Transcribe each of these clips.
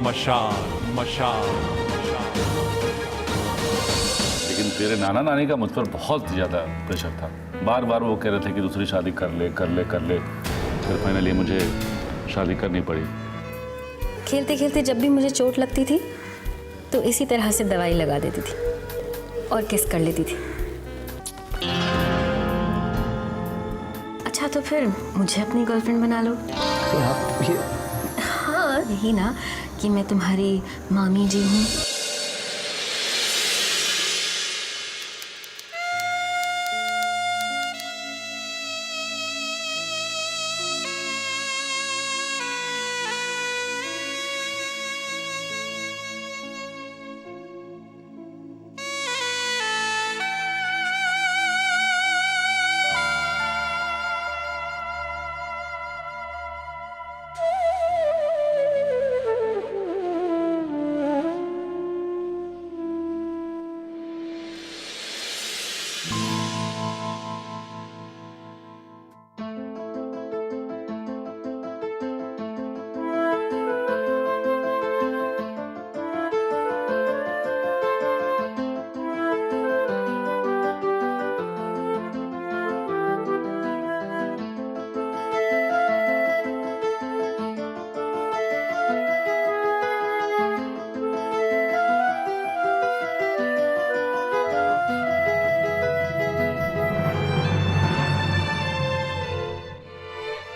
मशाल मशाल। लेकिन तेरे नाना नानी का मुझ पर बहुत ज़्यादा प्रेशर था। बार बार वो कह रहे थे कि दूसरी शादी कर ले कर ले कर ले। फिर फाइनली मुझे शादी करनी पड़ी। खेलते खेलते जब भी मुझे चोट लगती थी तो इसी तरह से दवाई लगा देती थी और किस कर लेती थी। अच्छा तो फिर मुझे अपनी गर्लफ्रेंड बना लो। हाँ यही ना कि मैं तुम्हारी मामी जी हूँ।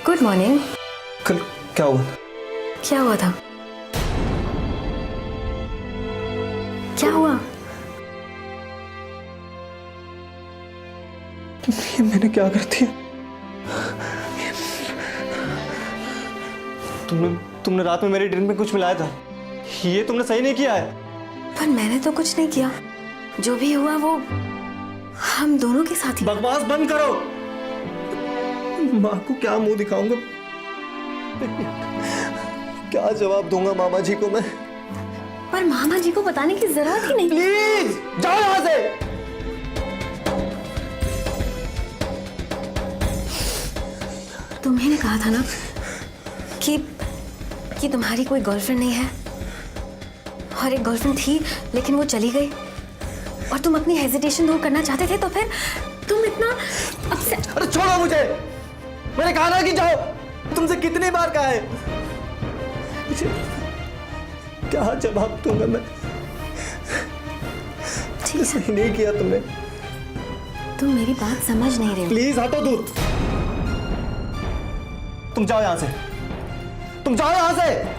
Good morning. कल क्या हुआ? क्या हुआ था? क्या हुआ? ये मैंने क्या कर दिया? तुमने रात में मेरे ड्रिंक में कुछ मिलाया था। ये तुमने सही नहीं किया है। पर मैंने तो कुछ नहीं किया। जो भी हुआ वो हम दोनों के साथ ही। बकवास बंद करो। माँ को क्या मुंह दिखाऊंगा? क्या जवाब दूंगा मामा जी को मैं? पर मामा जी को बताने की जरूरत ही नहीं। प्लीज जाओ यहाँ से। तुम्ही ने कहा था ना कि तुम्हारी कोई गर्लफ्रेंड नहीं है, और एक गर्लफ्रेंड थी लेकिन वो चली गई, और तुम अपनी हेजिटेशन दूर करना चाहते थे, तो फिर तुम इतना अपसेट। अरे छोड़ो मुझे। मैंने कहा ना कि जाओ। तुमसे कितनी बार कहा है? क्या जवाब दूंगा मैं? ठीक है, नहीं किया तुमने। तुम मेरी बात समझ नहीं रहे हो। प्लीज हटो दूर। तुम जाओ यहां से। तुम जाओ यहां से।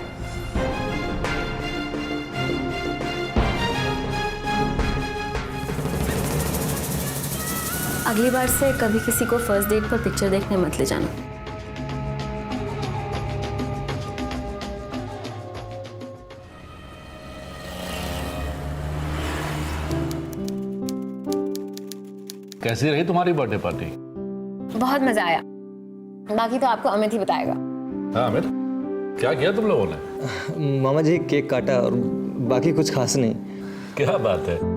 अगली बार से कभी किसी को फर्स्ट डेट पर पिक्चर देखने मत ले जाना। कैसी रही तुम्हारी बर्थडे पार्टी? बहुत मजा आया। बाकी तो आपको अमित ही बताएगा। हाँ अमित, क्या किया तुम लोगों ने? मामा जी केक काटा और बाकी कुछ खास नहीं। क्या बात है।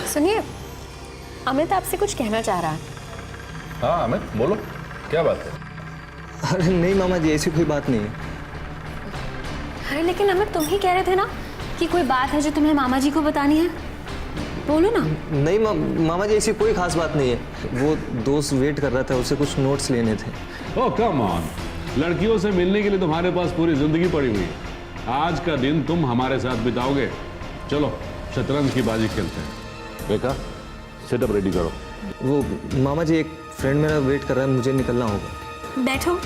सुनिए, अमित आपसे कुछ कहना चाह रहा है। हाँ अमित बोलो, क्या बात है? अरे नहीं मामा जी, ऐसी कोई बात नहीं है। अरे लेकिन अमित, तुम ही कह रहे थे ना कि कोई बात है जो तुम्हें मामा जी को बतानी है। बोलो ना। नहीं मामा जी, ऐसी कोई खास बात नहीं है। वो दोस्त वेट कर रहा था, उसे कुछ नोट्स लेने थे। ओह कम ऑन, लड़कियों से मिलने के लिए तुम्हारे पास पूरी जिंदगी पड़ी हुई है। आज का दिन तुम हमारे साथ बिताओगे। चलो शतरंज की बाजी खेलते हैं। रेखा सेटअप रेडी करो। वो मामा जी, एक फ्रेंड मेरा वेट कर रहा है, मुझे निकलना होगा। बैठो।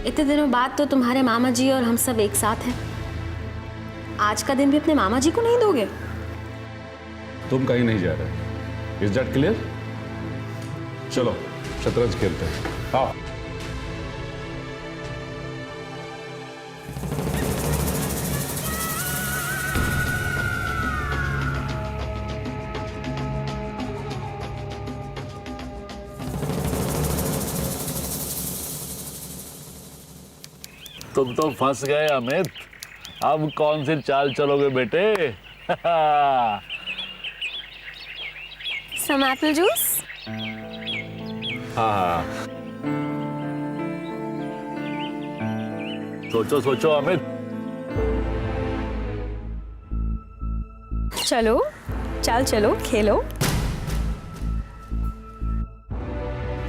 इतने दिनों बाद तो तुम्हारे मामा जी और हम सब एक साथ हैं। आज का दिन भी अपने मामा जी को नहीं दोगे? तुम कहीं नहीं जा रहे। Is that clear? चलो शतरंज खेलते हैं। हाँ तुम तो फंस गए अमित। अब कौन सी चाल चलोगे बेटे? सम एप्पल जूस? हाँ सोचो सोचो अमित। चलो चलो खेलो।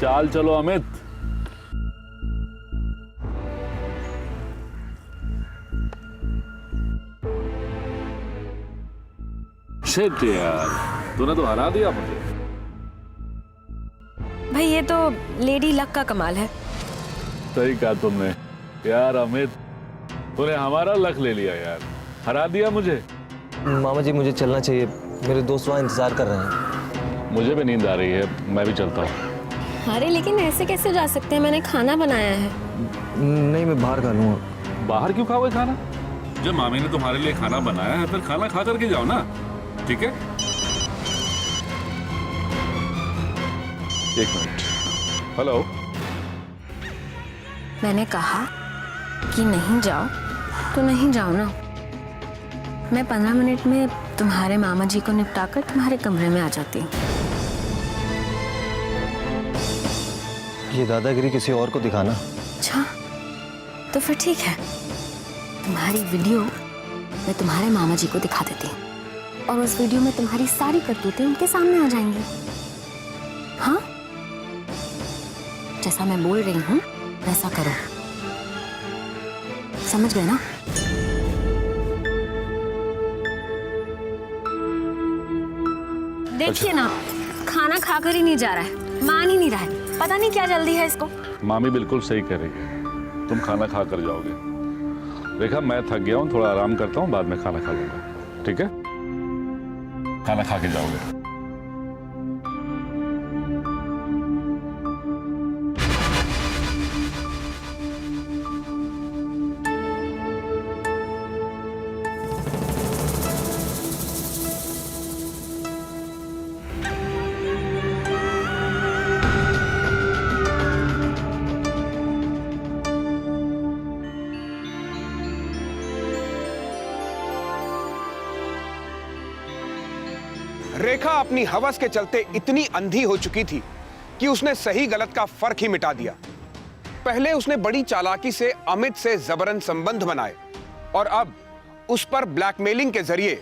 चाल चलो अमित। शिट यार, तूने तो हरा दिया मुझे। भाई ये तो लेडी लक का कमाल है। सही कहा तुमने यार अमित, तूने हमारा लक ले लिया यार, हरा दिया मुझे। मामा जी, मुझे चलना चाहिए, मेरे दोस्त वहाँ इंतजार कर रहे हैं। मुझे भी नींद आ रही है, मैं भी चलता हूँ। अरे लेकिन ऐसे कैसे जा सकते हैं? मैंने खाना बनाया है। नहीं, मैं बाहर खा लूँगा। बाहर क्यों खाओगे खाना? जब मामी ने तुम्हारे लिए खाना बनाया है फिर खाना खा करके जाओ ना, ठीक है? एक मिनट। हेलो। मैंने कहा कि नहीं जाओ तो नहीं जाओ ना। मैं 15 मिनट में तुम्हारे मामा जी को निपटाकर तुम्हारे कमरे में आ जाती हूँ। ये दादागिरी किसी और को दिखाना। अच्छा तो फिर ठीक है, तुम्हारी वीडियो मैं तुम्हारे मामा जी को दिखा देती हूँ और उस वीडियो में तुम्हारी सारी करतूतें उनके सामने आ जाएंगी। हाँ, जैसा मैं बोल रही हूँ वैसा करो, समझ गए ना? देखिए ना, खाना खाकर ही नहीं जा रहा है, मान ही नहीं रहा है। पता नहीं क्या जल्दी है इसको। मामी बिल्कुल सही कह रही है, तुम खाना खा कर जाओगे। रेखा मैं थक गया हूँ, थोड़ा आराम करता हूँ, बाद में खाना खा लूंगा, ठीक है? खाना खा के जाओगे। रेखा अपनी हवस के चलते इतनी अंधी हो चुकी थी कि उसने सही गलत का फर्क ही मिटा दिया। पहले उसने बड़ी चालाकी से अमित से जबरन संबंध बनाए और अब उस पर ब्लैकमेलिंग के जरिए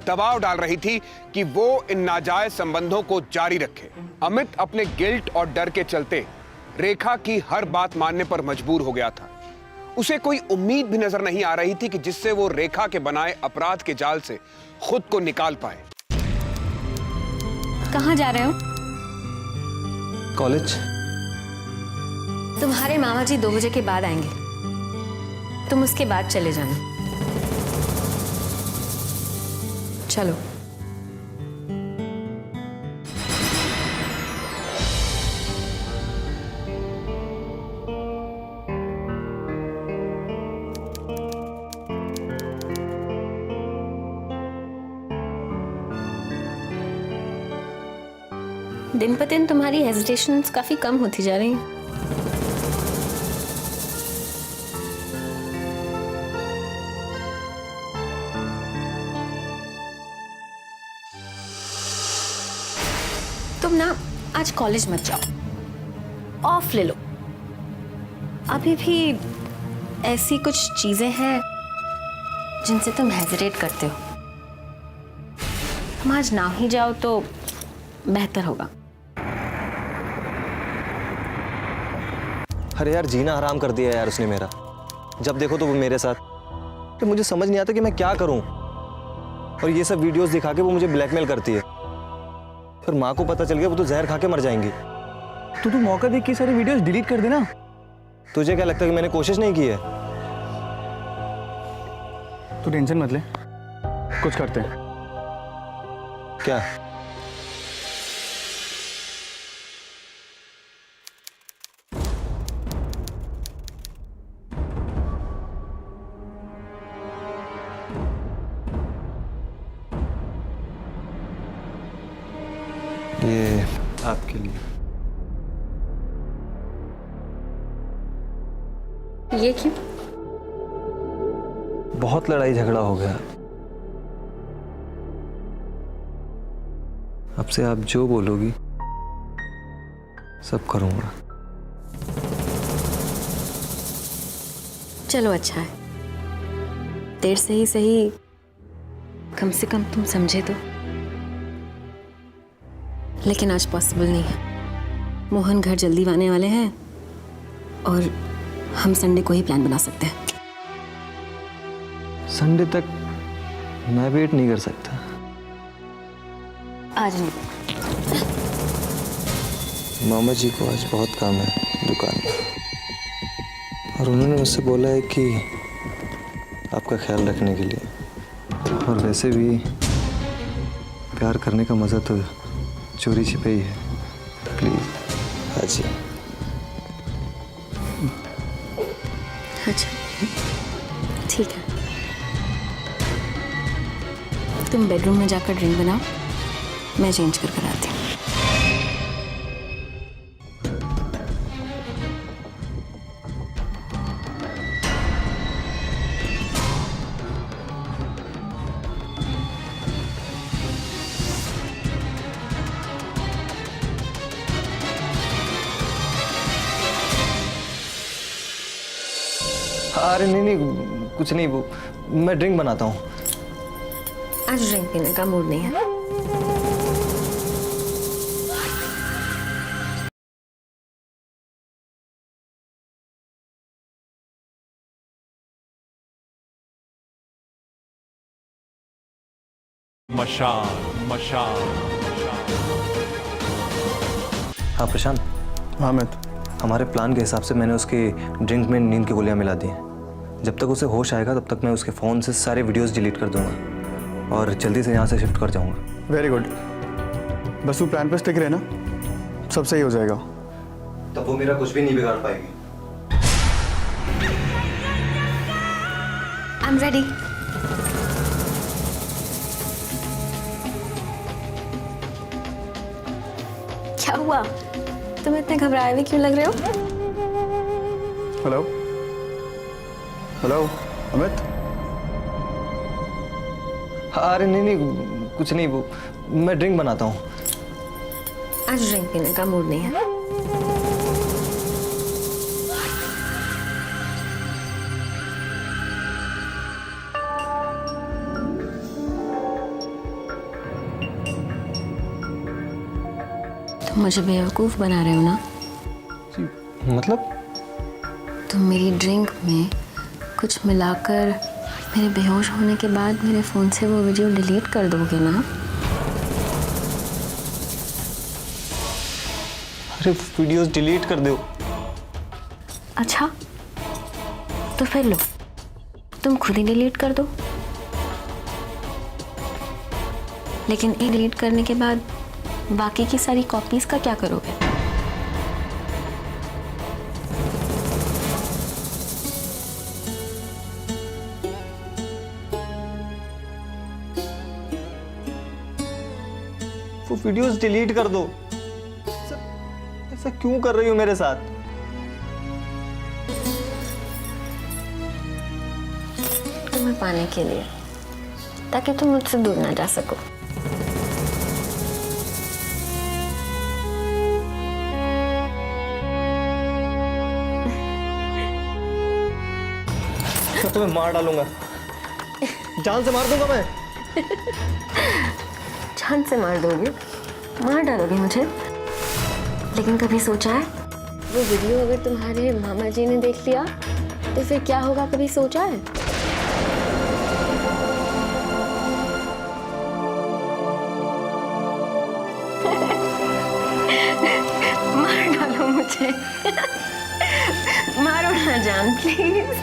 दबाव डाल रही थी कि वो इन नाजायज संबंधों को जारी रखे। अमित अपने गिल्ट और डर के चलते रेखा की हर बात मानने पर मजबूर हो गया था। उसे कोई उम्मीद भी नजर नहीं आ रही थी कि जिससे वो रेखा के बनाए अपराध के जाल से खुद को निकाल पाए। कहाँ जा रहे हो? कॉलेज। तुम्हारे मामा जी 2 बजे के बाद आएंगे, तुम उसके बाद चले जाना। चलो। दिन पर दिन तुम्हारी हेजिटेशंस काफी कम होती जा रही हैं। तुम ना आज कॉलेज मत जाओ, ऑफ ले लो। अभी भी ऐसी कुछ चीजें हैं जिनसे तुम हेजिटेट करते हो। तुम आज ना ही जाओ तो बेहतर होगा। अरे यार जीना हराम कर दिया यार उसने मेरा। जब देखो तो वो मेरे साथ। तो मुझे समझ नहीं आता कि मैं क्या करूं। और ये सब वीडियोस दिखा के वो मुझे ब्लैकमेल करती है। फिर माँ को पता चल गया वो तो जहर खा के मर जाएंगी। तू मौका देख के सारी वीडियोस डिलीट कर देना। तुझे क्या लगता है कि मैंने कोशिश नहीं की है? तू टेंशन मत ले, कुछ करते हैं। क्या? ये आपके लिए। ये क्यों? बहुत लड़ाई झगड़ा हो गया। अब से आप जो बोलोगी सब करूंगा। चलो अच्छा है, देर से ही सही, कम से कम तुम समझे तो। लेकिन आज पॉसिबल नहीं है। मोहन घर जल्दी आने वाले हैं और हम संडे को ही प्लान बना सकते हैं। संडे तक मैं वेट नहीं कर सकता। आज नहीं। मामा जी को आज बहुत काम है दुकान में और उन्होंने मुझसे बोला है कि आपका ख्याल रखने के लिए। और वैसे भी प्यार करने का मज़ा तो चोरी छिपे ही है। प्लीज आज ही। अच्छा ठीक है, तुम बेडरूम में जाकर ड्रिंक बनाओ, मैं चेंज कर आती हूँ। अरे नहीं कुछ नहीं, वो मैं ड्रिंक बनाता हूँ। आज ड्रिंक पीने का मूड नहीं है। मशाल मशाल हाँ प्रशांत। हाँ अमित। हमारे प्लान के हिसाब से मैंने उसके ड्रिंक में नींद की गोलियां मिला दी हैं। जब तक उसे होश आएगा तब तक मैं उसके फ़ोन से सारे वीडियोस डिलीट कर दूंगा और जल्दी से यहाँ से शिफ्ट कर जाऊंगा। वेरी गुड, बस तू प्लान पे स्टिक रहे ना, सब सही हो जाएगा। तब वो मेरा कुछ भी नहीं बिगाड़ पाएगी। I am ready. क्या हुआ? तुम इतने घबराए हुए क्यों लग रहे हो? Hello hello Amit. अरे नहीं कुछ नहीं, वो मैं ड्रिंक बनाता हूँ। आज ड्रिंक पीने का मूड नहीं है। तुम मुझे बेवकूफ बना रहे हो ना? मतलब? तुम मेरी ड्रिंक में कुछ मिलाकर मेरे बेहोश होने के बाद मेरे फ़ोन से वो वीडियो डिलीट कर दोगे ना? अरे वीडियोस डिलीट कर दो। अच्छा तो फिर लो, तुम खुद ही डिलीट कर दो। लेकिन ये डिलीट करने के बाद बाकी की सारी कॉपीज का क्या करोगे? वो वीडियोस डिलीट कर दो। ऐसा क्यों कर रही हो मेरे साथ? तुम्हें पाने के लिए, ताकि तुम मुझसे दूर ना जा सको। मैं तुम्हें मार डालूंगा, जान से मार दूंगा मैं। जान से मार दोगे, मार डालोगे मुझे। लेकिन कभी सोचा है वो वीडियो अगर तुम्हारे मामा जी ने देख लिया तो फिर क्या होगा, कभी सोचा है? मार डालो मुझे। मारो ना जान प्लीज।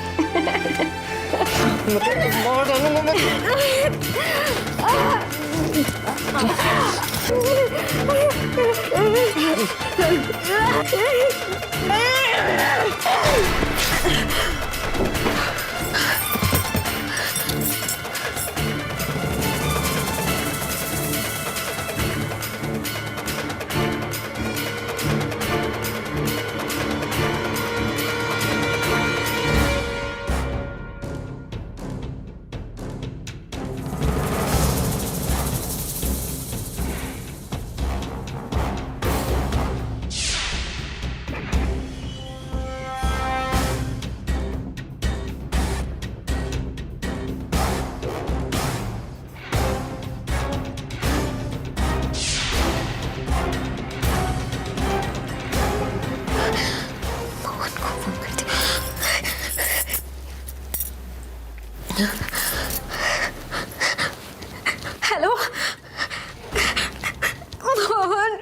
हेलो मोहन।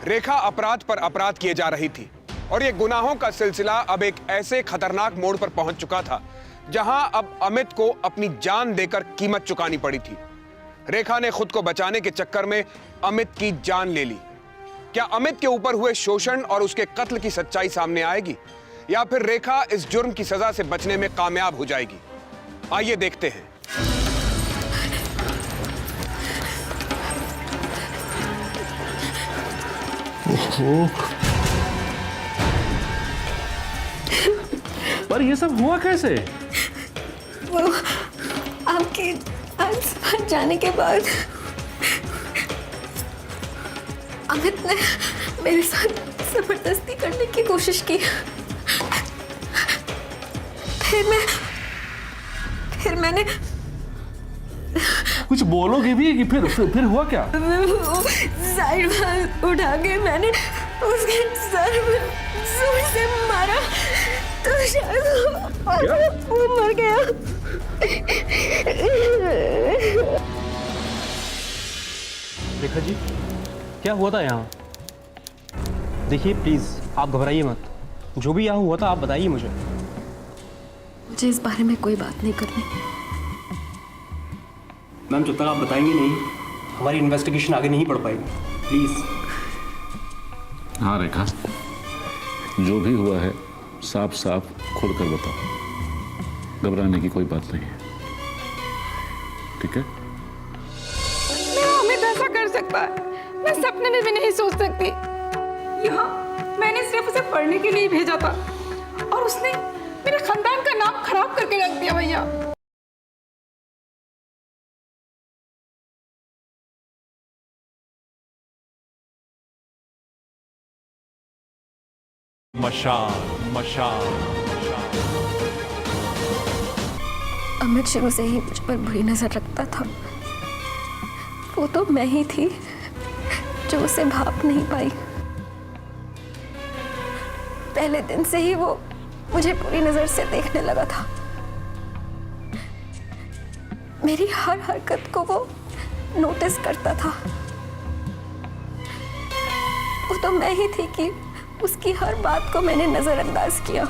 रेखा अपराध पर अपराध किए जा रही थी और ये गुनाहों का सिलसिला अब एक ऐसे खतरनाक मोड़ पर पहुंच चुका था जहां अब अमित को अपनी जान देकर कीमत चुकानी पड़ी थी। रेखा ने खुद को बचाने के चक्कर में अमित की जान ले ली। क्या अमित के ऊपर हुए शोषण और उसके कत्ल की सच्चाई सामने आएगी या फिर रेखा इस जुर्म की सजा से बचने में कामयाब हो जाएगी? आइए देखते हैं। पर ये सब हुआ कैसे? वो आपके आज जाने के बाद अमित ने मेरे साथ जबरदस्ती करने की कोशिश की। फिर मैंने कुछ बोलोगे भी कि फिर हुआ क्या? साइड में उठा के मैंने उसके सर में जोर से मारा तो शायद वो मर गया। रेखा जी, क्या हुआ था यहाँ? देखिए प्लीज आप घबराइए मत, जो भी यहाँ हुआ था आप बताइए मुझे। मुझे इस बारे में कोई बात नहीं करनी। मैम जब तक आप बताएंगे नहीं हमारी इन्वेस्टिगेशन आगे नहीं बढ़ पाएगी, प्लीज। हाँ रेखा, जो भी हुआ है साफ साफ खुल कर बताओ, घबराने की कोई बात नहीं है, ठीक है? अमित ऐसा कर सकता है, मैं सपने में भी नहीं सोच सकती। यहाँ मैंने सिर्फ उसे पढ़ने के लिए भेजा था और उसने मेरे खानदान का नाम खराब करके रख दिया। भैया मशाल मशाल अमित शुरू से ही मुझ पर बुरी नजर रखता था। वो तो मैं ही थी जो उसे भाप नहीं पाई। पहले दिन से ही वो मुझे बुरी नजर से देखने लगा था। मेरी हर हरकत को वो नोटिस करता था। वो तो मैं ही थी कि उसकी हर बात को मैंने नजरअंदाज किया।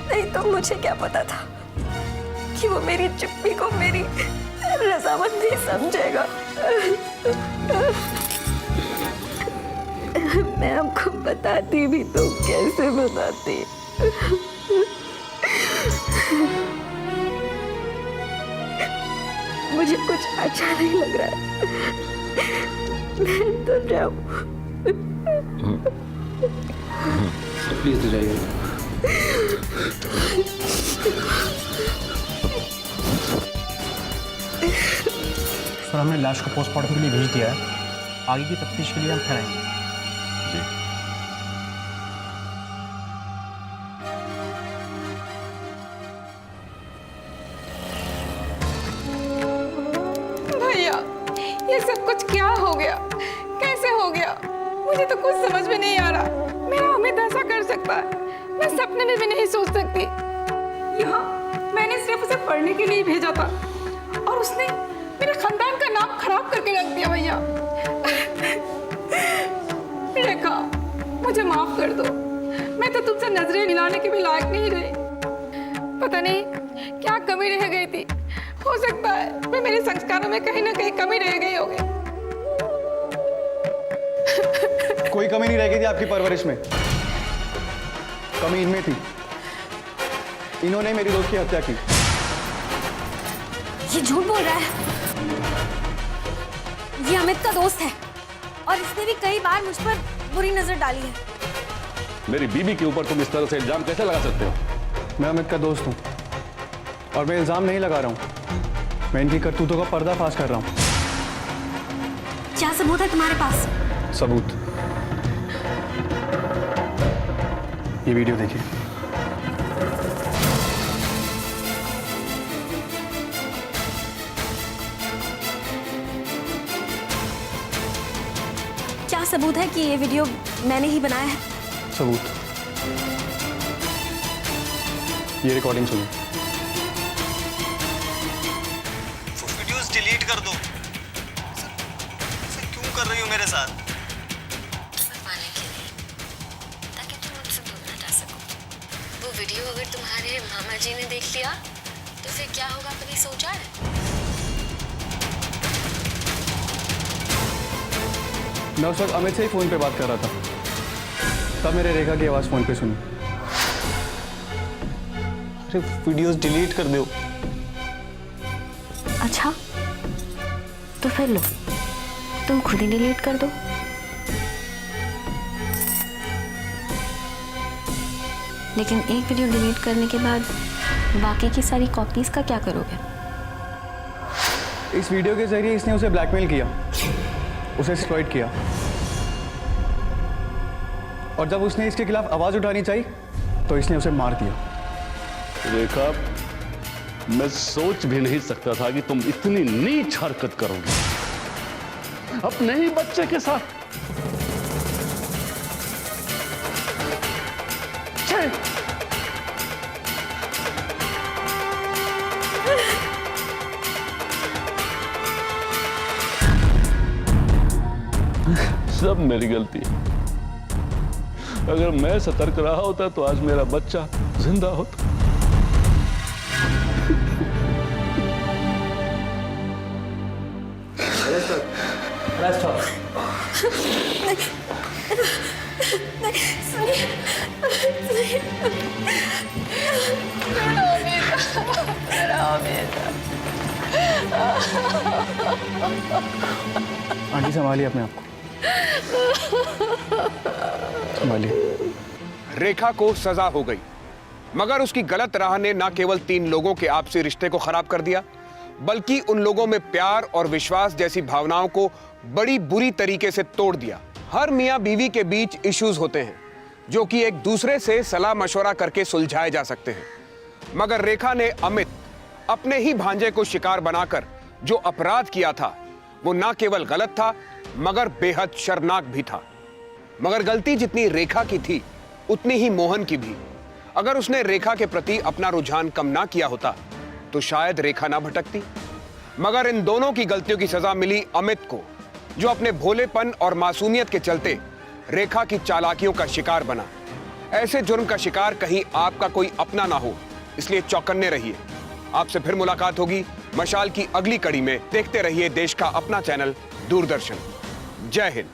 नहीं तो मुझे क्या पता था कि वो मेरी चुप्पी को मेरी रजामंदी समझेगा। मैं आपको बताती भी तो कैसे बताती। मुझे कुछ अच्छा नहीं लग रहा है। मैं तो जाऊं। प्लीज तो जाइए। सर हमने लाश को पोस्टमार्टम के लिए भेज दिया है, आगे की तफ्तीश के लिए हम ठहराएंगे। भैया आज क्या हो गया, कैसे हो गया, मुझे तो कुछ समझ में नहीं आ रहा। मेरा अमित ऐसा कर सकता है, मैं सपने में भी नहीं सोच सकती। यहाँ मैंने सिर्फ उसे पढ़ने के लिए भेजा था और उसने मेरे खानदान का नाम खराब करके रख दिया। भैया रेखा, मुझे माफ कर दो, मैं तो तुमसे नजरें मिलाने के भी लायक नहीं रही। पता नहीं क्या कमी रह गई थी, हो सकता है मैं मेरे संस्कारों में कहीं ना कहीं कमी रह गई होगी। कोई कमी नहीं रह गई थी आपकी परवरिश में, कमी इनमें थी। इन्होंने मेरी दोस्त की हत्या की। ये झूठ बोल रहा है। ये अमित का दोस्त है और इसने भी कई बार मुझ पर बुरी नजर डाली है। मेरी बीवी के ऊपर तुम इस तरह से इल्जाम कैसे लगा सकते हो? मैं अमित का दोस्त हूँ और मैं इल्जाम नहीं लगा रहा हूँ, मैं इनकी करतूतों का पर्दाफाश कर रहा हूँ। क्या सबूत है तुम्हारे पास? सबूत, ये वीडियो देखिए। क्या सबूत है कि ये वीडियो मैंने ही बनाया है? सबूत, ये रिकॉर्डिंग सुनिए। वीडियोस डिलीट कर दो। सर क्यों कर रही हो मेरे साथ? बताने के लिए, ताकि तुम मुझसे दूर ना जा सको। वो वीडियो अगर तुम्हारे मामा जी ने देख लिया तो फिर क्या होगा, कभी सोचा है? मैं उस वक्त अमित से ही फोन पे बात कर रहा था, तब मेरे रेखा की आवाज फोन पे सुनी। अरे वीडियोस डिलीट कर दो। अच्छा, तो फिर लो, तुम खुद ही डिलीट कर दो। लेकिन एक वीडियो डिलीट करने के बाद बाकी की सारी कॉपीज का क्या करोगे? इस वीडियो के जरिए इसने उसे ब्लैकमेल किया, उसे एक्सप्लॉइट किया, और जब उसने इसके खिलाफ आवाज उठानी चाहिए तो इसने उसे मार दिया। रेखा, मैं सोच भी नहीं सकता था कि तुम इतनी नीच हरकत करोगे अपने ही बच्चे के साथ। सब मेरी गलती है। अगर मैं सतर्क रहा होता तो आज मेरा बच्चा जिंदा होता। आंटी संभालिए अपने आप को, संभालिए। रेखा को सजा हो गई, मगर उसकी गलत राह ने न केवल 3 लोगों के आपसी रिश्ते को खराब कर दिया, बल्कि उन लोगों में प्यार और विश्वास जैसी भावनाओं को बड़ी बुरी तरीके से तोड़ दिया। हर मियां बीवी के बीच इश्यूज होते हैं जो कि एक दूसरे से सलाह मशवरा करके सुलझाए जा सकते हैं, मगर रेखा ने अमित, अपने ही भांजे को शिकार बनाकर जो अपराध किया था वो न केवल गलत था मगर बेहद शर्मनाक भी था। मगर गलती जितनी रेखा की थी उतनी ही मोहन की भी। अगर उसने रेखा के प्रति अपना रुझान कम ना किया होता तो शायद रेखा ना भटकती। मगर इन दोनों की गलतियों की सजा मिली अमित को, जो अपने भोलेपन और मासूमियत के चलते रेखा की चालाकियों का शिकार बना। ऐसे जुर्म का शिकार कहीं आपका कोई अपना ना हो, इसलिए चौकन्ने रहिए। आपसे फिर मुलाकात होगी मशाल की अगली कड़ी में। देखते रहिए देश का अपना चैनल दूरदर्शन। जय हिंद।